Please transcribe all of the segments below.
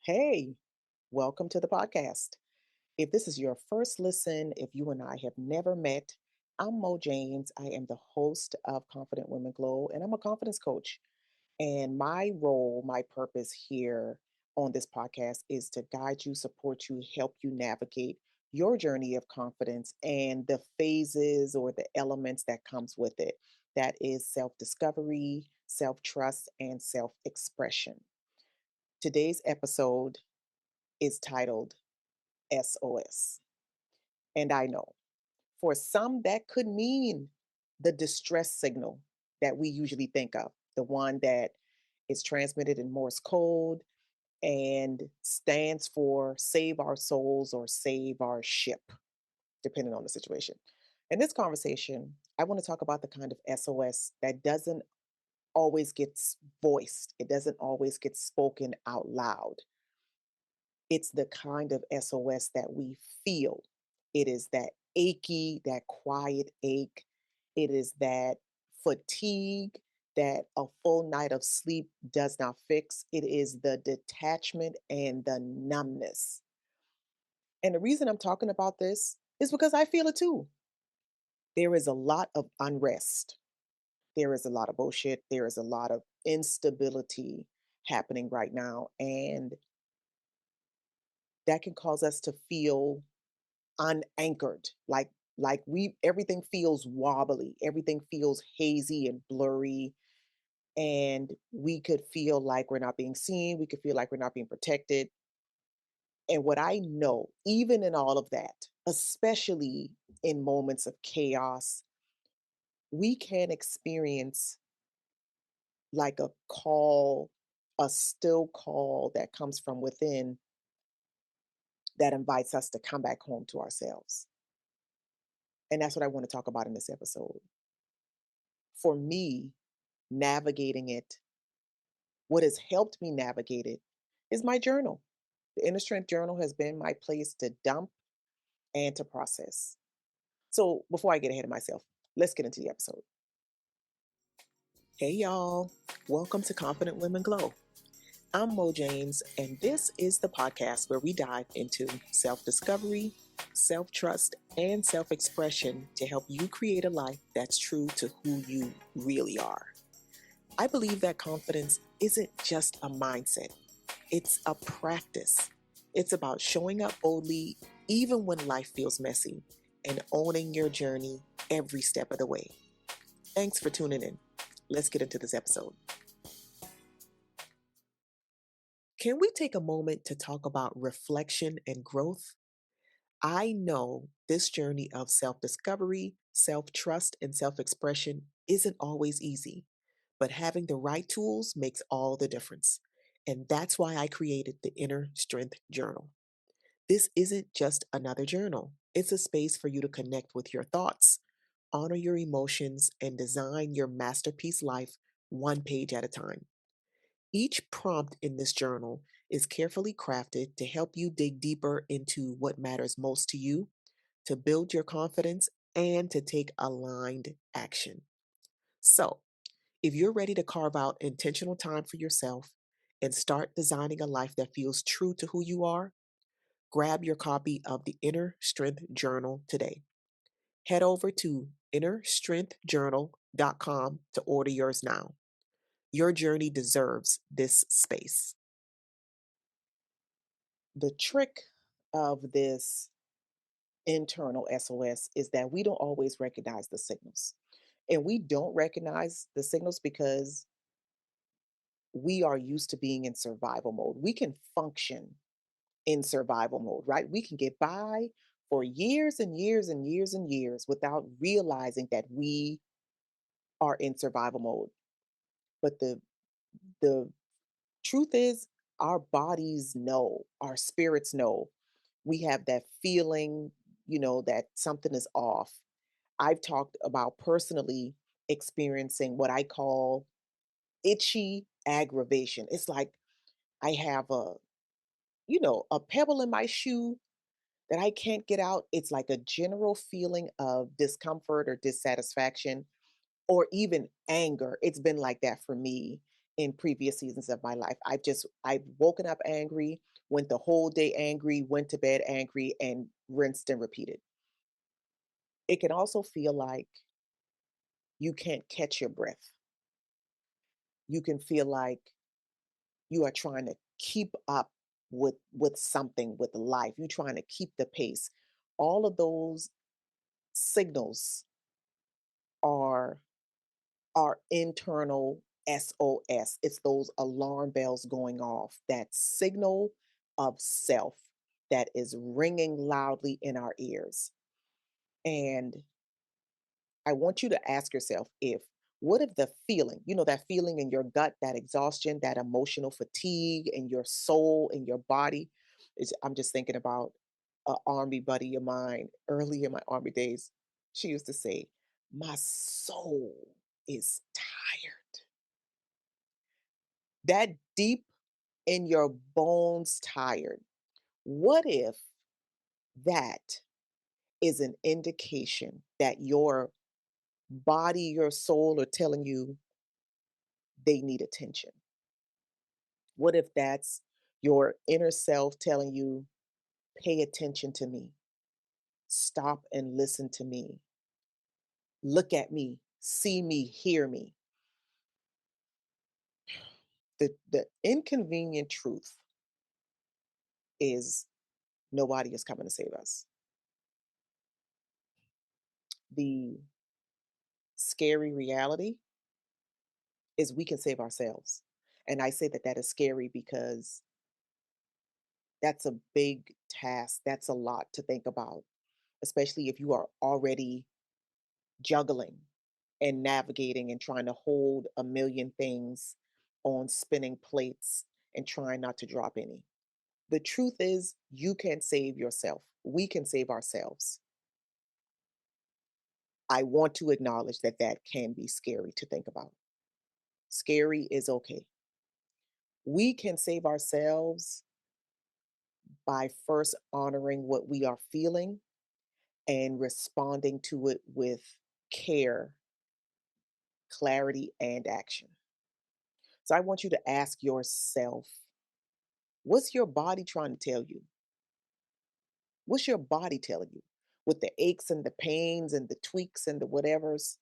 Hey, welcome to the podcast. If this is your first listen, if you and I have never met, I'm Mo James. I am the host of Confident Women Glow, and I'm a confidence coach. And my role, my purpose here on this podcast is to guide you, support you, help you navigate your journey of confidence and the phases or the elements that comes with it. That is self-discovery, self-trust, and self-expression. Today's episode is titled SOS. And I know for some that could mean the distress signal that we usually think of, the one that is transmitted in Morse code and stands for save our souls or save our ship, depending on the situation. In this conversation, I want to talk about the kind of SOS that doesn't always get voiced, it doesn't always get spoken out loud. It's the kind of SOS that we feel. It is that achy, that quiet ache. It is that fatigue that a full night of sleep does not fix. It is the detachment and the numbness. And the reason I'm talking about this is because I feel it too. There is a lot of unrest. There is a lot of bullshit. There is a lot of instability happening right now. And that can cause us to feel unanchored, like we everything feels wobbly, everything feels hazy and blurry, and we could feel like we're not being seen, we could feel like we're not being protected. And what I know, even in all of that, especially in moments of chaos, we can experience like a call, a still call that comes from within that invites us to come back home to ourselves. And that's what I want to talk about in this episode. For me, navigating it, what has helped me navigate it is my journal. The Inner Strength Journal has been my place to dump and to process. So before I get ahead of myself, let's get into the episode. Hey, y'all. Welcome to Confident Women Glow. I'm Mo James, and this is the podcast where we dive into self discovery, self trust, and self expression to help you create a life that's true to who you really are. I believe that confidence isn't just a mindset, it's a practice. It's about showing up boldly even when life feels messy and owning your journey every step of the way. Thanks for tuning in. Let's get into this episode. Can we take a moment to talk about reflection and growth? I know this journey of self discovery, self trust, and self expression isn't always easy, but having the right tools makes all the difference. And that's why I created the Inner Strength Journal. This isn't just another journal, it's a space for you to connect with your thoughts, honor your emotions, and design your masterpiece life one page at a time. Each prompt in this journal is carefully crafted to help you dig deeper into what matters most to you, to build your confidence, and to take aligned action. So, if you're ready to carve out intentional time for yourself and start designing a life that feels true to who you are, grab your copy of the Inner Strength Journal today. Head over to innerstrengthjournal.com to order yours now. Your journey deserves this space. The trick of this internal SOS is that we don't always recognize the signals. And we don't recognize the signals because we are used to being in survival mode. We can function in survival mode, right? We can get by for years and years and years and years without realizing that we are in survival mode. But the truth is our bodies know, our spirits know. We have that feeling, that something is off. I've talked about personally experiencing what I call itchy aggravation. It's like I have a pebble in my shoe that I can't get out. It's like a general feeling of discomfort or dissatisfaction or even anger. It's been like that for me. in previous seasons of my life. I've woken up angry, went the whole day angry, went to bed angry, and rinsed and repeated. It can also feel like you can't catch your breath. You can feel like you are trying to keep up with something, with life. You're trying to keep the pace. All of those signals are our internal SOS. It's those alarm bells going off, that signal of self that is ringing loudly in our ears. And I want you to ask yourself, if what if the feeling, that feeling in your gut, that exhaustion, that emotional fatigue in your soul, in your body, I'm just thinking about an army buddy of mine early in my army days. She used to say, "My soul is tired." That deep in your bones tired. What if that is an indication that your body, your soul are telling you they need attention? What if that's your inner self telling you, pay attention to me, stop and listen to me, look at me, see me, hear me? The inconvenient truth is nobody is coming to save us. The scary reality is we can save ourselves. And I say that that is scary because that's a big task. That's a lot to think about, especially if you are already juggling and navigating and trying to hold a million things on spinning plates and trying not to drop any. The truth is, you can save yourself. We can save ourselves. I want to acknowledge that that can be scary to think about. Scary is okay. We can save ourselves by first honoring what we are feeling and responding to it with care, clarity, and action. So I want you to ask yourself, what's your body trying to tell you? What's your body telling you? With the aches and the pains and the tweaks and the whatevers,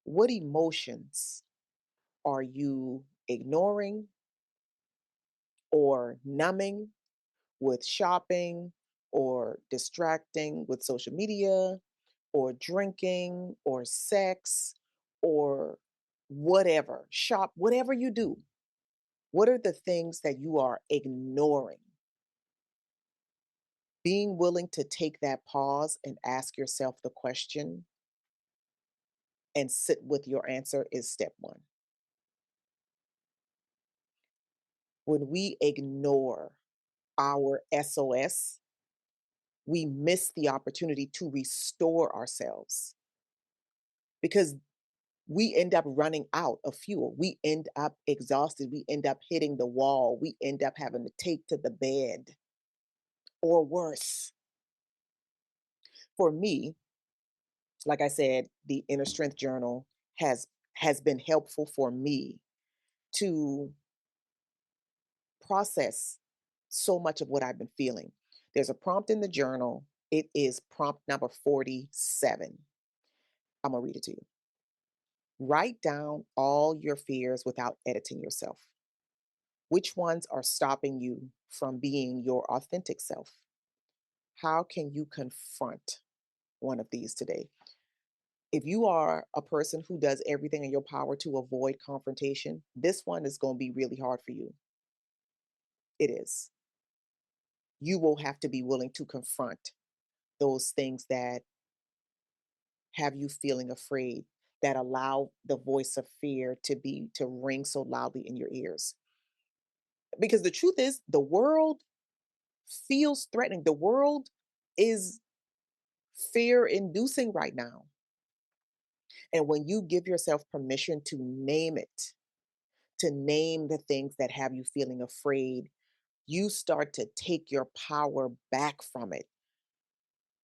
what emotions are you ignoring or numbing with shopping or distracting with social media or drinking or sex or whatever? Shop, whatever you do, what are the things that you are ignoring? Being willing to take that pause and ask yourself the question and sit with your answer is step one. When we ignore our SOS, we miss the opportunity to restore ourselves because we end up running out of fuel. We end up exhausted. We end up hitting the wall. We end up having to take to the bed or worse. For me, like I said, the Inner Strength Journal has has been helpful for me to process so much of what I've been feeling. There's a prompt in the journal. It is prompt number 47. I'm going to read it to you. Write down all your fears without editing yourself. Which ones are stopping you from being your authentic self? How can you confront one of these today? If you are a person who does everything in your power to avoid confrontation, this one is going to be really hard for you. It is. You will have to be willing to confront those things that have you feeling afraid, that allow the voice of fear to ring so loudly in your ears. Because the truth is, the world feels threatening. The world is fear inducing right now. And when you give yourself permission to name it, to name the things that have you feeling afraid, you start to take your power back from it.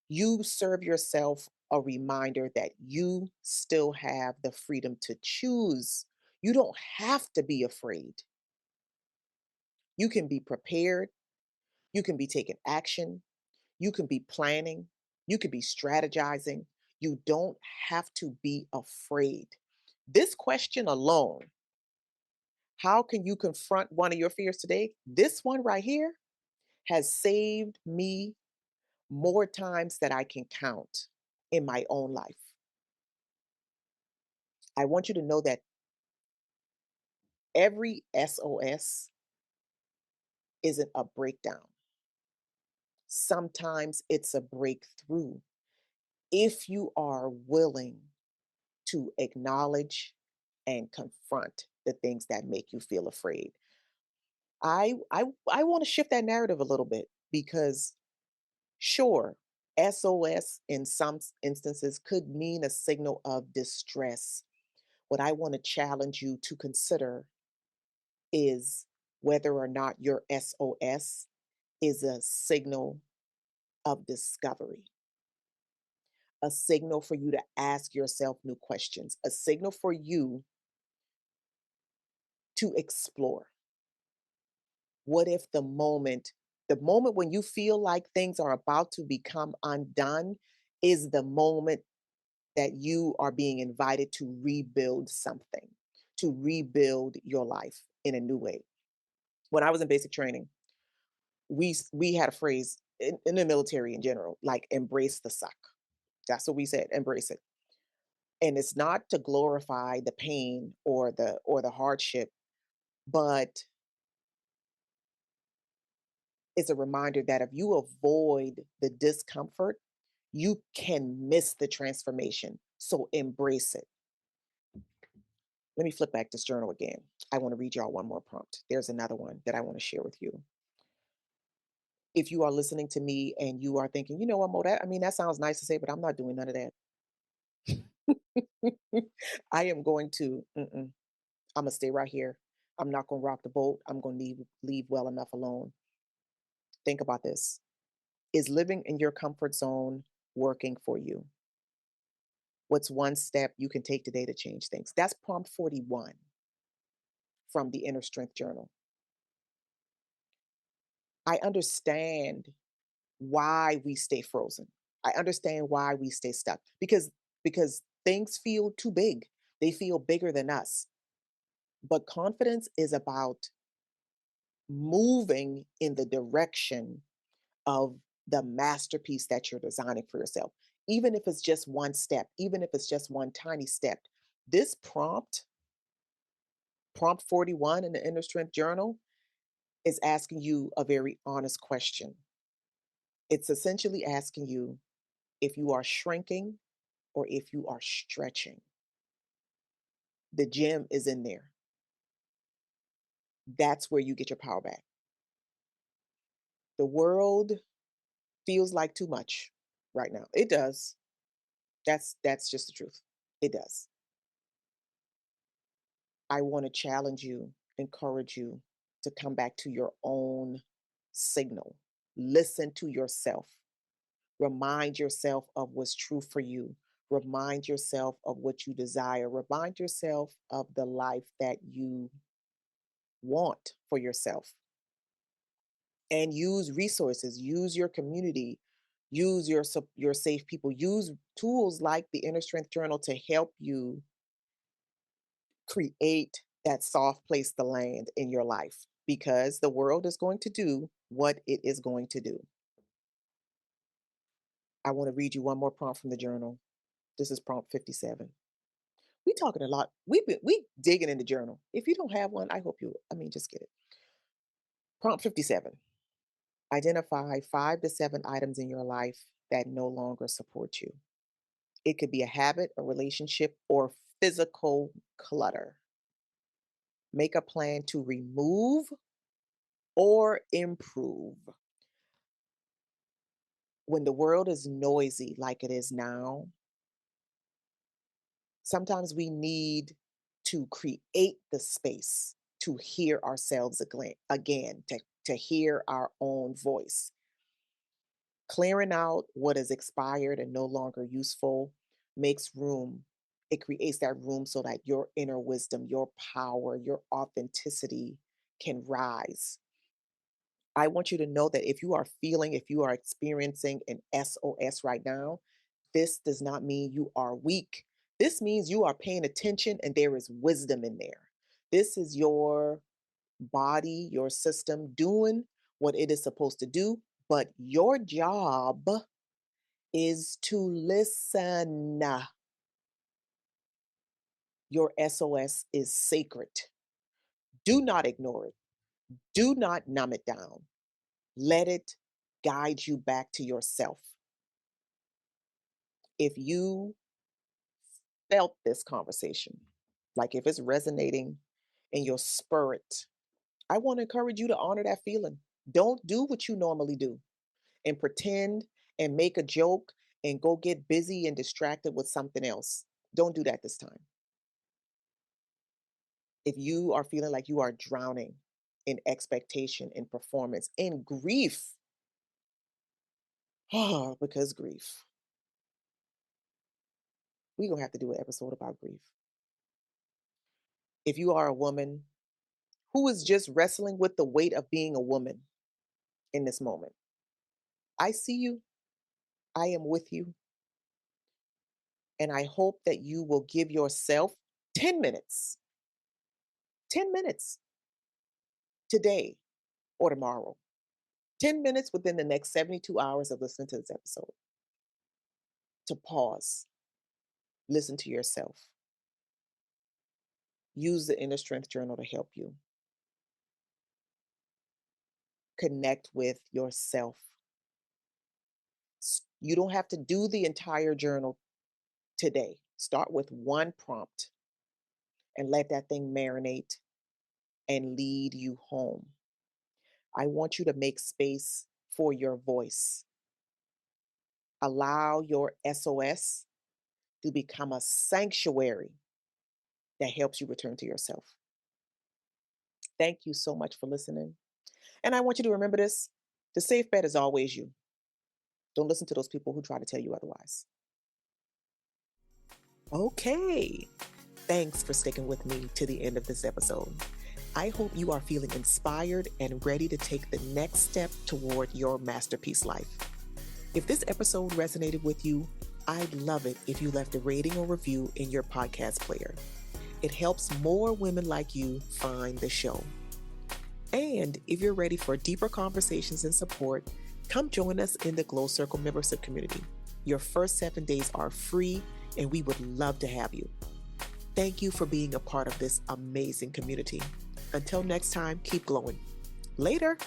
You serve yourself a reminder that you still have the freedom to choose You don't have to be afraid. You can be prepared. You can be taking action. You can be planning. You can be strategizing. You don't have to be afraid. This question alone, how can you confront one of your fears today? This one right here has saved me more times that I can count in my own life. I want you to know that every SOS isn't a breakdown. Sometimes it's a breakthrough if you are willing to acknowledge and confront the things that make you feel afraid. I want to shift that narrative a little bit because sure, SOS in some instances could mean a signal of distress. What I want to challenge you to consider is whether or not your SOS is a signal of discovery, a signal for you to ask yourself new questions, a signal for you to explore. What if the moment when you feel like things are about to become undone is the moment that you are being invited to rebuild something, to rebuild your life in a new way. When I was in basic training, we had a phrase in the military in general, like embrace the suck. That's what we said, embrace it. And it's not to glorify the pain or the hardship, but it's a reminder that if you avoid the discomfort, you can miss the transformation. So embrace it. Let me flip back this journal again. I want to read y'all one more prompt. There's another one that I want to share with you. If you are listening to me and you are thinking, you know what, Mo, that sounds nice to say, but I'm not doing none of that. I am going to, I'm gonna stay right here. I'm not gonna rock the boat. I'm gonna leave well enough alone. Think about this. Is living in your comfort zone working for you? What's one step you can take today to change things? That's prompt 41 from the Inner Strength Journal. I understand why we stay frozen. I understand why we stay stuck because things feel too big. They feel bigger than us. But confidence is about moving in the direction of the masterpiece that you're designing for yourself. Even if it's just one step, even if it's just one tiny step. This prompt 41 in the Inner Strength Journal, is asking you a very honest question. It's essentially asking you if you are shrinking or if you are stretching. The gym is in there. That's where you get your power back. The world feels like too much right now. It does. That's just the truth. It does. I want to challenge you, encourage you to come back to your own signal. Listen to yourself. Remind yourself of what's true for you. Remind yourself of what you desire. Remind yourself of the life that you want for yourself. And use resources, use your community, use your safe people, use tools like the Inner Strength Journal to help you create that soft place to land in your life because the world is going to do what it is going to do. I want to read you one more prompt from the journal. This is prompt 57. We talking a lot. We digging in the journal. If you don't have one, I hope you. Just get it. Prompt 57. Identify 5 to 7 items in your life that no longer support you. It could be a habit, a relationship, or physical clutter. Make a plan to remove or improve. When the world is noisy like it is now, sometimes we need to create the space to hear ourselves again, to hear our own voice. Clearing out what is expired and no longer useful makes room. It creates that room so that your inner wisdom, your power, your authenticity can rise. I want you to know that if you are experiencing an SOS right now, this does not mean you are weak. This means you are paying attention and there is wisdom in there. This is your body, your system doing what it is supposed to do, but your job is to listen. Your SOS is sacred. Do not ignore it. Do not numb it down. Let it guide you back to yourself. If you felt this conversation, like if it's resonating in your spirit, I want to encourage you to honor that feeling. Don't do what you normally do and pretend and make a joke and go get busy and distracted with something else. Don't do that this time. If you are feeling like you are drowning in expectation, in performance, in grief, because grief, we're going to have to do an episode about grief. If you are a woman who is just wrestling with the weight of being a woman in this moment, I see you. I am with you. And I hope that you will give yourself 10 minutes, 10 minutes today or tomorrow, 10 minutes within the next 72 hours of listening to this episode to pause, listen to yourself, use the Inner Strength Journal to help you connect with yourself. You don't have to do the entire journal today. Start with one prompt and let that thing marinate and lead you home. I want you to make space for your voice. Allow your SOS to become a sanctuary that helps you return to yourself. Thank you so much for listening. And I want you to remember this: the safe bet is always you. Don't listen to those people who try to tell you otherwise. Okay. Thanks for sticking with me to the end of this episode. I hope you are feeling inspired and ready to take the next step toward your masterpiece life. If this episode resonated with you, I'd love it if you left a rating or review in your podcast player. It helps more women like you find the show. And if you're ready for deeper conversations and support, come join us in the Glow Circle membership community. Your first 7 days are free, and we would love to have you. Thank you for being a part of this amazing community. Until next time, keep glowing. Later.